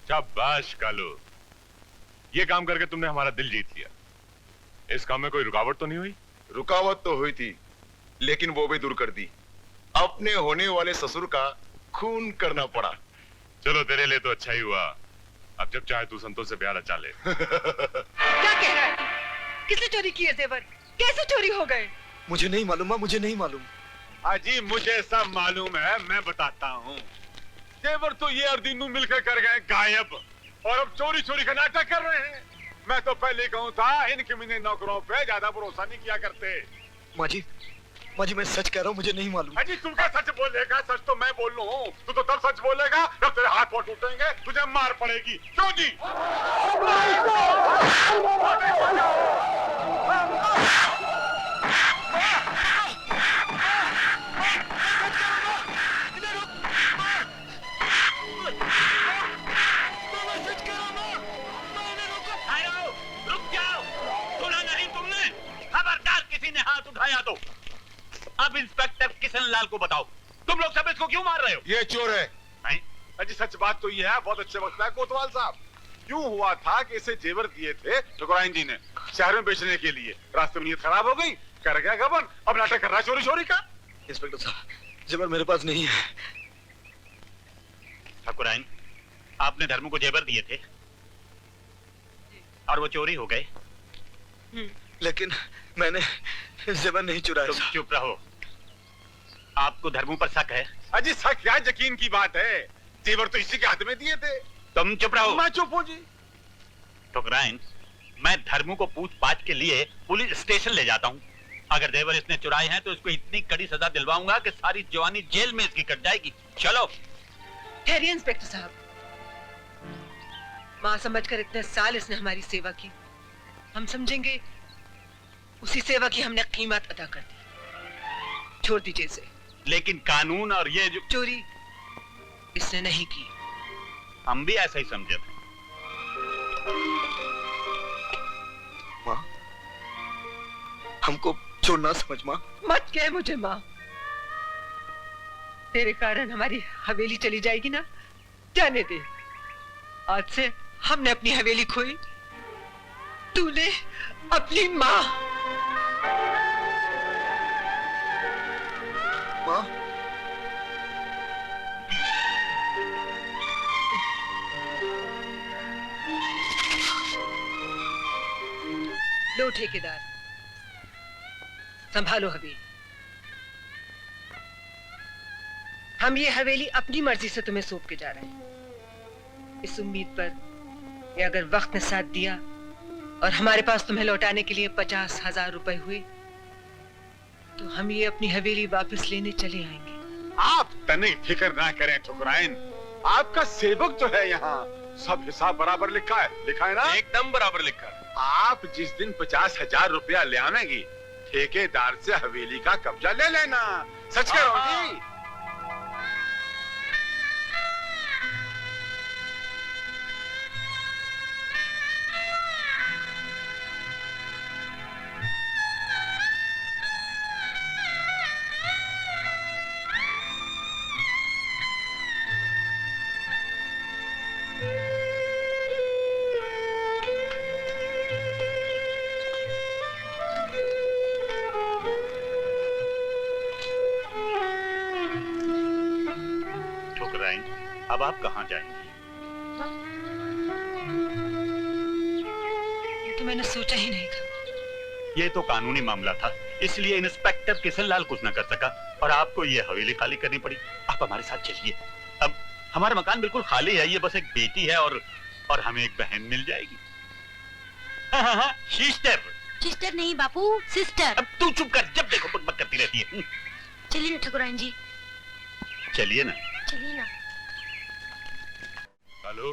शाबाश कालू, ये काम करके तुमने हमारा दिल जीत लिया। इस काम में कोई रुकावट तो नहीं हुई? रुकावट तो हुई थी, लेकिन वो भी दूर कर दी। अपने होने वाले ससुर का खून करना पड़ा। चलो तेरे लिए तो अच्छा ही हुआ। अब जब चाहे तू संतोष से प्यार रचा ले। क्या कह रहा है? किसने चोरी किए जेवर? कैसे चोरी हो गए? मुझे नहीं मालूम माँ, मुझे नहीं मालूम। अजी मुझे सब मालूम है, मैं बताता हूँ। जेवर तो ये और दीनू मिलकर कर गए गायब, और अब चोरी चोरी का नाटक कर रहे हैं। मैं तो पहले कहूँ था, इन कमीने नौकरों पे ज्यादा भरोसा नहीं किया करते। माँ जी मैं सच कह रहा हूँ, मुझे नहीं मालूम। अजी तू क्या सच बोलेगा? सच तो मैं बोल लूँ, तू तो तब सच बोलेगा जब तेरे हाथ पांव टूटेंगे, तुझे मार पड़ेगी। क्यों जी? रुक जाओ, सुना नहीं तुमने? खबरदार किसी ने हाथ उठाया तो। अब इंस्पेक्टर किशनलाल को बताओ, तुम लोग सब इसको क्यों मार रहे हो? ये चोर है। नहीं? अजी सच बात तो ये है, बहुत अच्छे वक्त है कोतवाल साहब। यूं हुआ था कि इसे जेवर दिए थे ठकुराइन जी ने शहर में बेचने के लिए। रास्ते में नीयत खराब हो गई, कर गया गबन, अब नाटक कर रहा चोरी चोरी का। इंस्पेक्टर साहब, जेवर मेरे पास नहीं है। ठकुराइन, आपने धर्मू को जेवर दिए थे और वो चोरी हो गए। लेकिन मैंने जेवर नहीं चुराया। तुम चुप रहो, आपको धर्मू पर शक है? अजी शक क्या, यकीन की बात है। जेवर तो इसी के हाथ में दिए थे। तुम चुप रहो। मैं चुप हूँ जी। ठकुराइन, मैं धर्मू को पूछताछ के लिए पुलिस स्टेशन ले जाता हूँ। अगर जेवर इसने चुराए हैं तो इसको इतनी कड़ी सजा दिलवाऊंगा कि सारी जवानी जेल में इसकी कट जाएगी। चलो। ठहरिए इंस्पेक्टर साहब, माँ समझकर इतने साल इसने हमारी सेवा की, हम समझेंगे उसी सेवा की हमने कीमत अदा कर दी। छोड़ दीजिए इसे। लेकिन कानून और ये जो चोरी इसने नहीं की। हम भी ऐसा ही समझे थे। माँ, हमको छोड़ना समझ माँ। मत कह मुझे माँ, तेरे कारण हमारी हवेली चली जाएगी ना, जाने दे। आज से हमने अपनी हवेली खोई, तूने अपनी माँ। माँ, लो ठेकेदार, संभालो हवेली। हम ये हवेली अपनी मर्जी से तुम्हें सौंप के जा रहे हैं, इस उम्मीद पर कि अगर वक्त ने साथ दिया और हमारे पास तुम्हें लौटाने के लिए 50,000 रुपए हुए तो हम ये अपनी हवेली वापस लेने चले आएंगे। आप तने फिक्र ना करें ठकुराइन, आपका सेवक जो है यहाँ, सब हिसाब बराबर लिखा है ना? एकदम बराबर लिखा है। आप जिस दिन 50,000 रुपया ले आवेंगी, ठेकेदार से हवेली का कब्जा ले लेना। सच कह रहा हूँ जी। अब आप कहाँ जाएंगे? ये तो मैंने सोचा ही नहीं था। ये तो कानूनी मामला था, इसलिए इंस्पेक्टर किशनलाल कुछ न कर सका और आपको ये हवेली खाली करनी पड़ी। आप हमारे साथ चलिए। अब हमारा मकान बिल्कुल खाली है, ये बस एक बेटी है और हमें एक बहन मिल जाएगी। हाँ, सिस्टर। सिस्टर नहीं बापू, सिस्टर। अब तू चुप कर, जब देखो बकबक करती रहती है। चलिए ना ठकुराइन जी। चलिए ना। चलिए ना। कालू,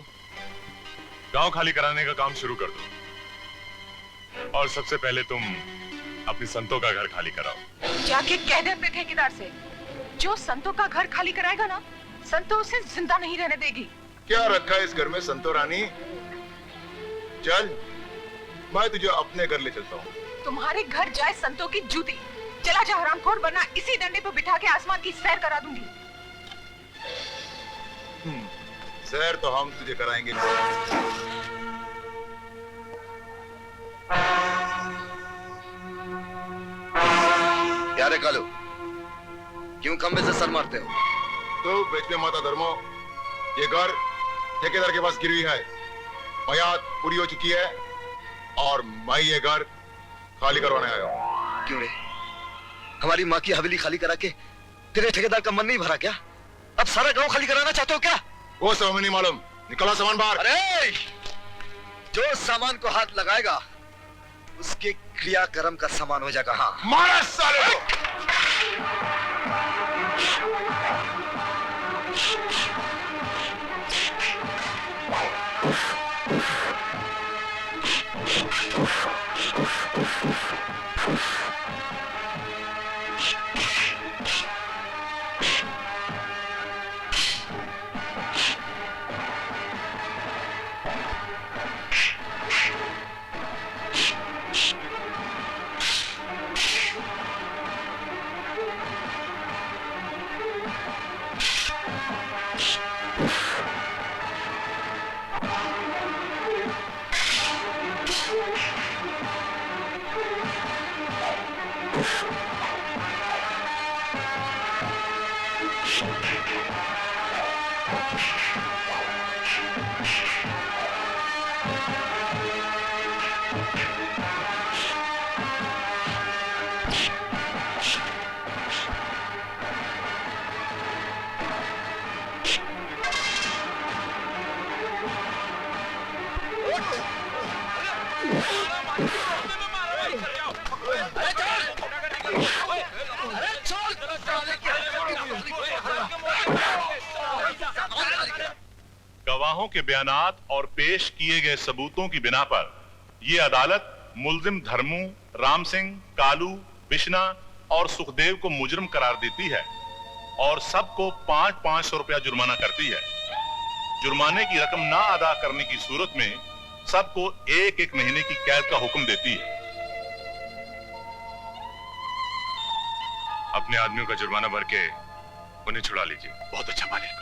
गांव खाली कराने का काम शुरू कर दो और सबसे पहले तुम अपनी संतों का घर खाली कराओ। जाके कह दे अपने ठेकेदार से, जो संतों का घर खाली कराएगा ना, संतों उसे जिंदा नहीं रहने देगी। क्या रखा है इस घर में संतो रानी? चल, मैं तुझे अपने घर ले चलता हूँ। तुम्हारे घर जाए संतों की जूती। चला जा हरामखोर, वरना इसी डंडे पर बिठा के आसमान की सैर करा दूंगी। सैर तो हम तुझे कराएंगे। क्या रे कालू, क्यों खंबे से सर मारते हो? तो बेचने माता धर्मो, ये घर ठेकेदार के पास गिरी है, मयाद पूरी हो चुकी है और मैं ये घर खाली करवाने आया हूँ। क्यों रे, हमारी माँ की हवेली खाली करा के तेरे ठेकेदार का मन नहीं भरा क्या? अब सारा गांव खाली कराना चाहते हो क्या? वो सब हमें नहीं मालूम, निकला सामान बाहर। अरे, जो सामान को हाथ लगाएगा उसके क्रियाक्रम का सामान हो जाएगा। हाँ, मारा साले को। गवाहों के बयानात और पेश किए गए सबूतों की बिना पर यह अदालत मुल्जिम धर्मू, राम सिंह, कालू, बिश्ना और सुखदेव को मुजरिम करार देती है और सबको 500 रुपया जुर्माना करती है। जुर्माने की रकम ना अदा करने की सूरत में सबको 1-1 महीने की कैद का हुक्म देती है। अपने आदमियों का जुर्माना भर के उन्हें छुड़ा लीजिए। बहुत अच्छा मालिक।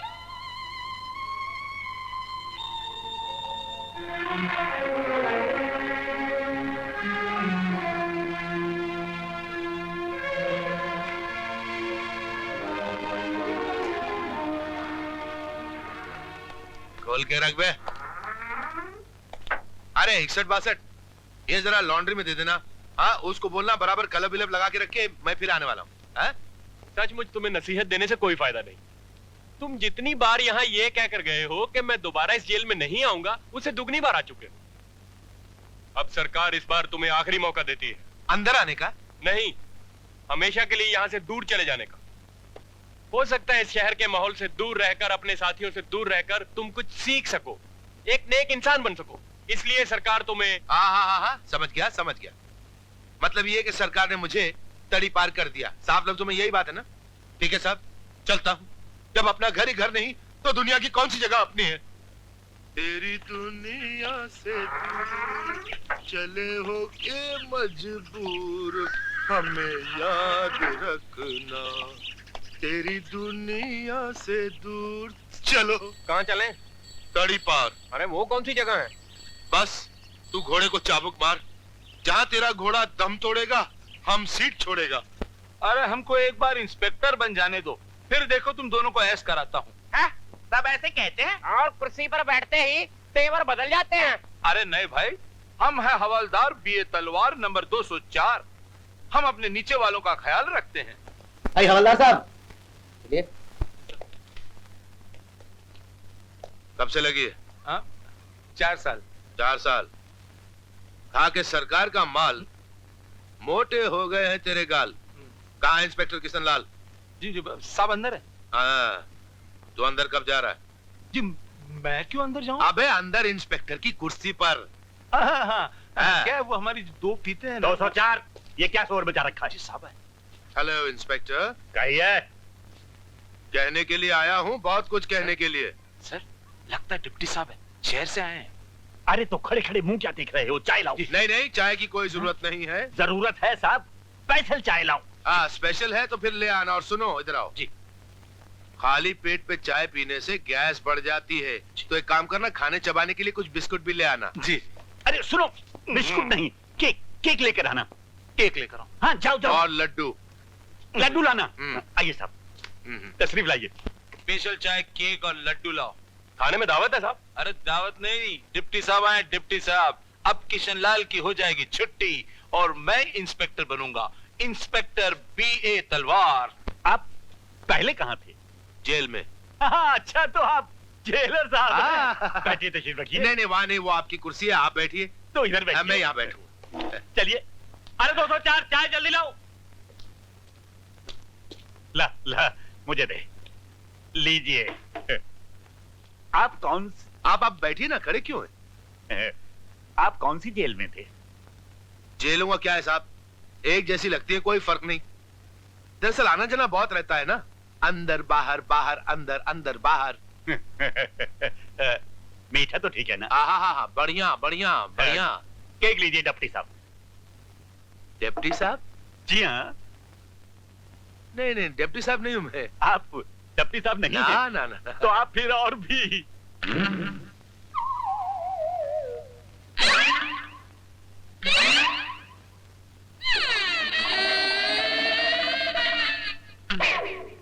खोल के रख बे। अरे 61-62 ये जरा लॉन्ड्री में दे देना। हाँ, उसको बोलना बराबर कलब विलब लगा के रखे, मैं फिर आने वाला हूँ। सचमुच तुम्हें नसीहत देने से कोई फायदा नहीं। तुम जितनी बार यहाँ ये कहकर गए हो कि मैं दोबारा इस जेल में नहीं आऊंगा, उससे दुगनी बार आ चुके हो। अब सरकार इस बार तुम्हें आखिरी मौका देती है। अंदर आने का? नहीं, हमेशा के लिए यहाँ से दूर चले जाने का। हो सकता है इस शहर के माहौल से दूर रहकर, अपने साथियों से दूर रहकर तुम कुछ सीख सको, एक नेक इंसान बन सको। इसलिए सरकार तुम्हें हाँ, समझ गया। मतलब ये कि सरकार ने मुझे तड़ी पार कर दिया। साफ लफ्जों में यही बात है ना? ठीक है साहब, चलता हूँ। जब अपना घर ही घर नहीं तो दुनिया की कौन सी जगह अपनी है? तेरी दुनिया से चले हो के मजबूर, हमें याद रखना, तेरी दुनिया से दूर चलो। कहाँ चलें? तड़ी पार। अरे वो कौन सी जगह है? बस तू घोड़े को चाबुक मार, जहाँ तेरा घोड़ा दम तोड़ेगा हम सीट छोड़ेगा। अरे हमको एक बार इंस्पेक्टर बन जाने दो, फिर देखो तुम दोनों को ऐश कराता हूँ। सब ऐसे कहते हैं और कुर्सी पर बैठते ही तेवर बदल जाते हैं। अरे नहीं भाई, हम है हवलदार बीए तलवार नंबर 204। हम अपने नीचे वालों का ख्याल रखते हैं। हवलदार साहब, कब से लगी है? 4 साल। 4 साल खा के सरकार का माल, मोटे हो गए हैं तेरे गाल। कहाँ इंस्पेक्टर किशन लाल? जी साहब अंदर है। हाँ, तू अंदर कब जा रहा है? जी मैं क्यों अंदर जाऊं? अबे अंदर इंस्पेक्टर की कुर्सी पर। हाँ। क्या वो हमारी 2 फीते हैं? 204 ये क्या शोर बजा रखा है? जी साहब है। Hello inspector. कहिए। कहने के लिए आया हूँ, बहुत कुछ कहने के लिए। सर लगता है डिप्टी साहब है, शहर से आए हैं। अरे तो खड़े खड़े मुंह क्या देख रहे हो? चाय लाओ। नहीं, चाय की कोई जरूरत नहीं है। जरूरत है साहब, स्पेशल चाय लाओ। हाँ स्पेशल है तो फिर ले आना। और सुनो, इधर आओ जी। खाली पेट पे चाय पीने से गैस बढ़ जाती है। तो एक काम करना, खाने चबाने के लिए कुछ बिस्कुट भी ले आना। जी। अरे सुनो, बिस्कुट नहीं, केक केक लेकर आना। केक लेकर आओ। हाँ जाओ जाओ। और लड्डू। लड्डू लाना। आइए साहब, तशरीफ लाइए। स्पेशल चाय, केक और लड्डू लाओ। खाने में दावत है साहब? अरे दावत नहीं, डिप्टी साहब आए। डिप्टी साहब, अब किशनलाल की हो जाएगी छुट्टी और मैं इंस्पेक्टर बनूंगा, इंस्पेक्टर B.A. तलवार। आप पहले कहाँ थे? जेल में। हाँ, अच्छा तो आप जेलर साहब हैं। बैठिए, तशरीफ रखिए। नहीं वहाँ नहीं, वो आपकी कुर्सी है, आप बैठिए। तो इधर बैठिए। मैं यहाँ बैठूँ। चलिए। अरे 204 चाय जल्दी लाओ। ला ला मुझे दे। लीजिए। आप कौन? आप बैठिए ना, खड़े क्यों हैं? आप कौन सी जेल में थे? जेलों का क्या है साहब, एक जैसी लगती है, कोई फर्क नहीं। दरअसल आना जाना बहुत रहता है ना, अंदर बाहर बाहर अंदर अंदर बाहर। मीठा तो ठीक है ना? हाँ, बढ़िया बढ़िया बढ़िया। केक लीजिए डिप्टी साहब। डिप्टी साहब? जी हाँ। नहीं डिप्टी साहब नहीं हूँ मैं। आप डिप्टी साहब नहीं ना, हैं? ना। तो आप फिर और भी।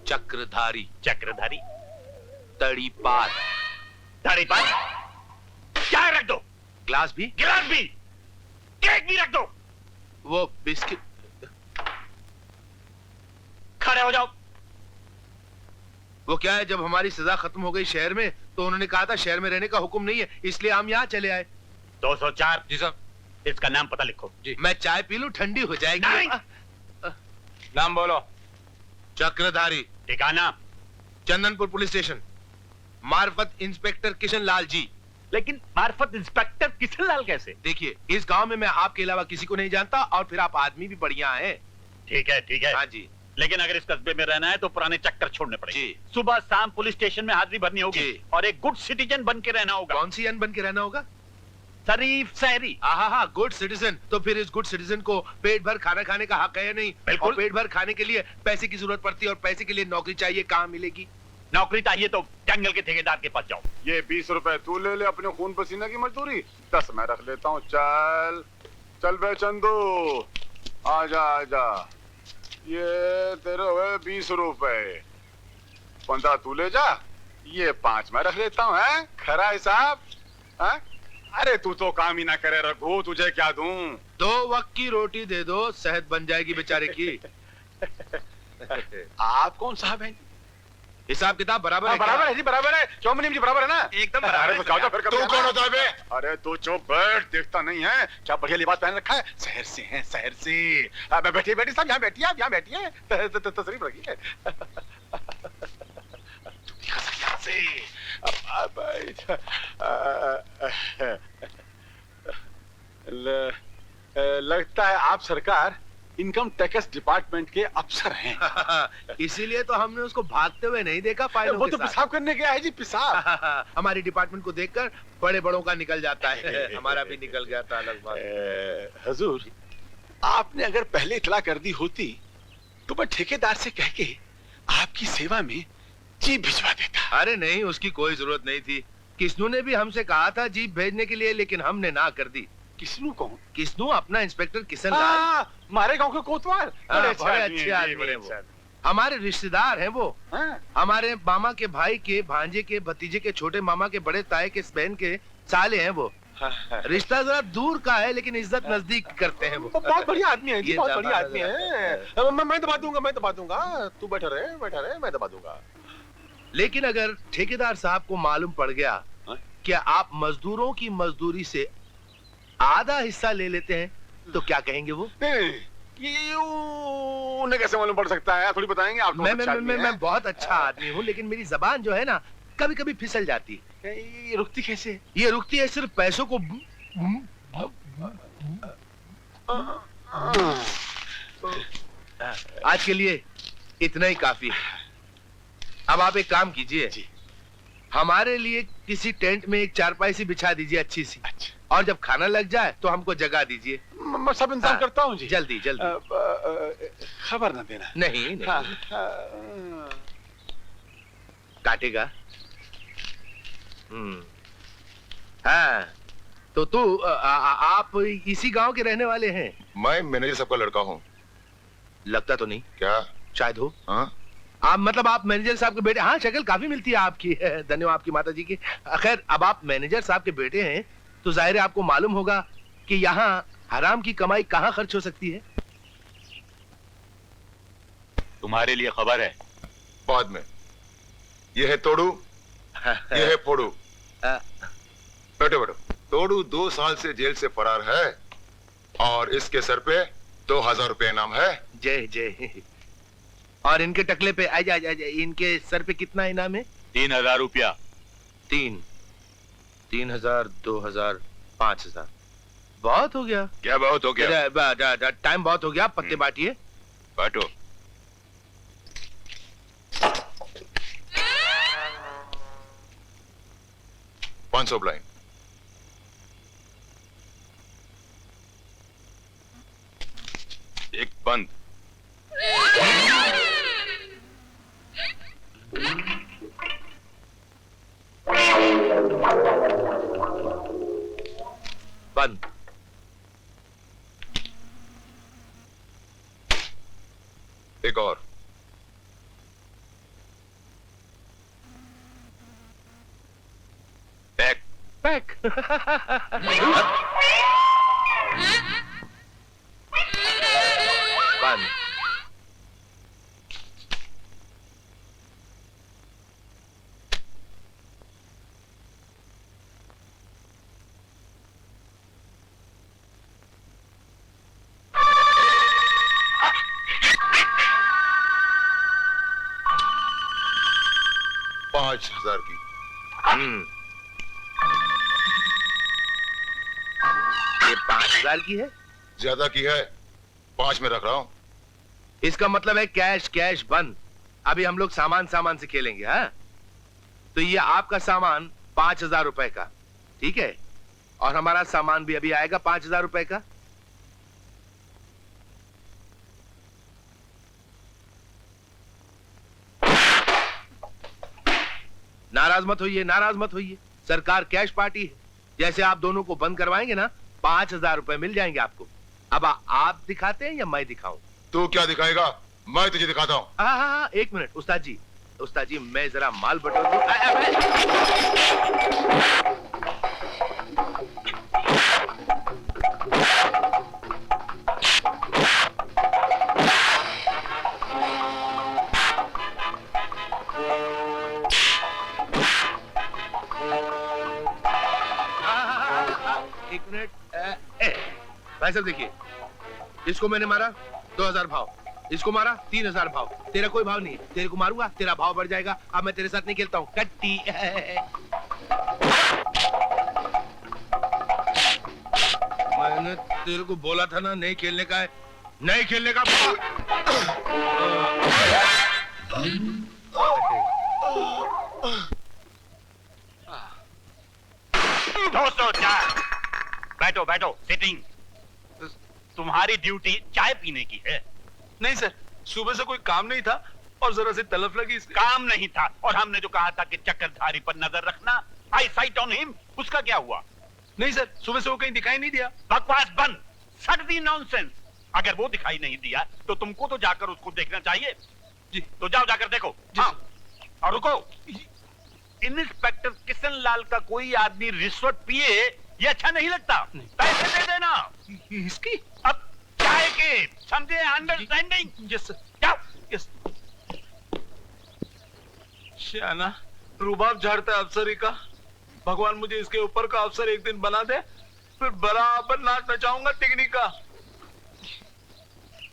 चक्रधारी। चक्रधारी। तड़ीपार। तड़ीपार। चाय रख दो। ग्लास भी? गिलास भी। केक भी रख दो। वो बिस्किट। खड़े हो जाओ। वो क्या है, जब हमारी सजा खत्म हो गई शहर में, तो उन्होंने कहा था शहर में रहने का हुक्म नहीं है, इसलिए हम यहाँ चले आए। 204। जी साहब। इसका नाम पता लिखो। जी। मैं चाय पी लूं, ठंडी हो जाएगी। नाम बोलो। चक्रधारी। ठिकाना? Chandanpur police station. मार्फत इंस्पेक्टर किशन लाल जी। लेकिन मार्फत इंस्पेक्टर किशन लाल कैसे? देखिए, इस गांव में मैं आपके अलावा किसी को नहीं जानता, और फिर आप आदमी भी बढ़िया हैं। ठीक है ठीक है। हाँ जी। लेकिन अगर इस कस्बे में रहना है तो पुराने चक्कर छोड़ने पड़ेंगे। जी। सुबह शाम पुलिस स्टेशन में हाजिरी भरनी होगी जी। और एक गुड सिटीजन बन के रहना होगा। कौन सी अन बन के रहना होगा? शरीफ शहरी। हाँ, गुड सिटीजन। तो फिर इस गुड सिटीजन को पेट भर खाना खाने का हक है या नहीं? बिल्कुल। और पेट भर खाने के लिए पैसे की जरूरत पड़ती है, और पैसे के लिए नौकरी चाहिए, कहाँ मिलेगी? नौकरी चाहिए तो जंगल के ठेकेदार के पास जाओ। ये 20 रुपए तू ले ले अपने खून पसीना की मजदूरी, 10 मैं रख लेता हूँ। चल चल बे चंदू, आजा आजा। ये तेरे हुए 20 रुपए, 15 तू ले जा, ये 5 मैं रख लेता हूँ। है खरा हिसाब? अरे तू तो काम ही ना करे रघु, तुझे क्या दूं? 2 वक्त की रोटी दे दो, सेहत बन जाएगी बेचारे की। आप कौन साहब हैं? हिसाब किताब बराबर है? बराबर है जी, बराबर है। क्यों मुनीम जी, बराबर है ना? एकदम बराबर है। तू कौन होता है बे? अरे तू चुप बैठ, देखता नहीं है क्या बढ़िया लिबास पहन रखा है? शहर से हैं, शहर से। बैठिए बैठिए साहब, यहाँ बैठिए, आप यहाँ बैठिए, तशरीफ रखिए। लगता है आप सरकार इनकम टैक्स डिपार्टमेंट के अफसर हैं। इसीलिए तो हमने उसको भागते हुए नहीं देखा फाइलों वो के तो साथ। पेशाब करने गया है जी, पेशाब। हमारी डिपार्टमेंट को देखकर बड़े बड़ों का निकल जाता है। हमारा भी निकल गया था, अलग बात। हुजूर, आपने अगर पहले इतला कर दी होती तो मैं ठेकेदार से कह के आपकी सेवा में जीप भिजवा देता। अरे नहीं, उसकी कोई जरूरत नहीं थी। किस्नू ने भी हमसे कहा था जीप भेजने के लिए, लेकिन हमने ना कर दी। किस्नू कौन? किस्नू अपना इंस्पेक्टर किशन लाल। हमारे गांव के कोतवाल। बड़े अच्छे आदमी हैं वो। हमारे रिश्तेदार हैं वो। हमारे मामा के भाई के भांजे के भतीजे के छोटे मामा के बड़े ताए के बहन के साले हैं वो। रिश्ता जरा दूर का है, लेकिन इज्जत नजदीक करते हैं वो। बहुत बढ़िया आदमी है जी, ये बहुत ज्यादा बढ़िया आदमी ज्यादा है। मैं दबा दूंगा, मैं दबा दूंगा। तू बैठा रहे, मैं दबा दूंगा। लेकिन अगर ठेकेदार साहब को मालूम पड़ गया कि आप मजदूरों की मजदूरी से आधा हिस्सा ले लेते हैं, तो क्या कहेंगे वो? ये उन्हें कैसे मालूम पड़ सकता है? थोड़ी बताएंगे आप। मैं बहुत अच्छा आदमी हूँ, लेकिन मेरी जबान जो है ना, कभी कभी फिसल जाती है। ये रुकती कैसे? ये रुकती है सिर्फ पैसों को। आज के लिए इतना ही काफी है। अब आप एक काम कीजिए, हमारे लिए किसी टेंट में एक चारपाई सी बिछा दीजिए, अच्छी सी। और जब खाना लग जाए तो हमको जगा दीजिए। मैं सब इंतजाम करता हूँ जी। जल्दी जल्दी। खबर न देना। नहीं, नहीं। काटेगा। हाँ, तो तू आप इसी गांव के रहने वाले हैं? मैं मैनेजर साहब का लड़का हूँ। लगता तो नहीं। क्या? शायद हो। हाँ? आप मतलब आप मैनेजर साहब के बेटे? हाँ, शक्ल काफी मिलती है आपकी। धन्यवाद आपकी माता जी की। खैर, अब आप मैनेजर साहब के बेटे हैं तो जाहिर है आपको मालूम होगा कि यहाँ हराम की कमाई कहाँ खर्च हो सकती है। तुम्हारे लिए खबर है। बाद में। ये है तोड़ू, ये है फोड़ू। बैठो बैठो। तोड़ू 2 साल से जेल से फरार है और इसके सर पे 2000 रुपए इनाम है। जय जय। और इनके टकले पे आजा आजा, इनके सर पे कितना इनाम है? 3000 रुपया। 3000, 2000, 5000। बहुत हो गया। क्या बहुत हो गया? टाइम बहुत हो गया। पत्ते बांटिए। बांटो। $500 ब्लाइंड। एक बंद। बंद। एक और। पैक। पैक। बंद। $5000 की। ये 5000 की है? ज्यादा की है। 5 में रख रहा हूं। इसका मतलब है कैश कैश बंद। अभी हम लोग सामान से खेलेंगे। हाँ, तो ये आपका सामान 5000 रुपए का, ठीक है? और हमारा सामान भी अभी आएगा 5000 रुपए का। नाराज मत होइए, नाराज मत होइए। सरकार कैश पार्टी है। जैसे आप दोनों को बंद करवाएंगे ना, 5000 रुपए मिल जाएंगे आपको। अब आप दिखाते हैं या मैं दिखाऊं? तू क्या दिखाएगा? मैं तुझे दिखाता हूँ। हाँ, 1 मिनट। उस्ताद जी मैं जरा माल बटोर दूं। एक मिनट। भाई साहब देखिए, इसको मैंने मारा 2000 भाव, इसको मारा 3000 भाव। तेरा कोई भाव नहीं है। तेरे को मारूंगा, तेरा भाव बढ़ जाएगा। अब मैं तेरे साथ नहीं खेलता हूँ। कट्टी। मैंने तेरे को बोला था ना, नहीं खेलने का है, नहीं खेलने का। दोस्तों, चाय। बैठो बैठो, सिटिंग। तुम्हारी ड्यूटी चाय पीने की है। नहीं सर, सुबह से कोई काम नहीं था और जरा सी तलफ लगी इसलिए। काम नहीं था और हमने जो कहा था कि चक्रधारी पर नजर रखना, आई साइट ऑन हिम, उसका क्या हुआ? नहीं सर, सुबह से वो कहीं दिखाई नहीं दिया। बकवास बंद, सर्दी नॉनसेंस। अगर वो दिखाई नहीं दिया तो तुमको तो जाकर उसको देखना चाहिए। जी। तो जाओ, जाकर देखो। हाँ। और रुको, इंस्पेक्टर किशन लाल का कोई आदमी रिश्वत पिए ये अच्छा नहीं लगता। पैसे दे देना। इसकी? अब चाय के, समझे? अंडरस्टैंडिंग? Yes sir. जाओ। यस। शाना रुबाब झाड़ता है अफसरी का। भगवान मुझे इसके ऊपर का अफसर एक दिन बना दे, फिर बराबर नाच नचाऊंगा टिकनी का।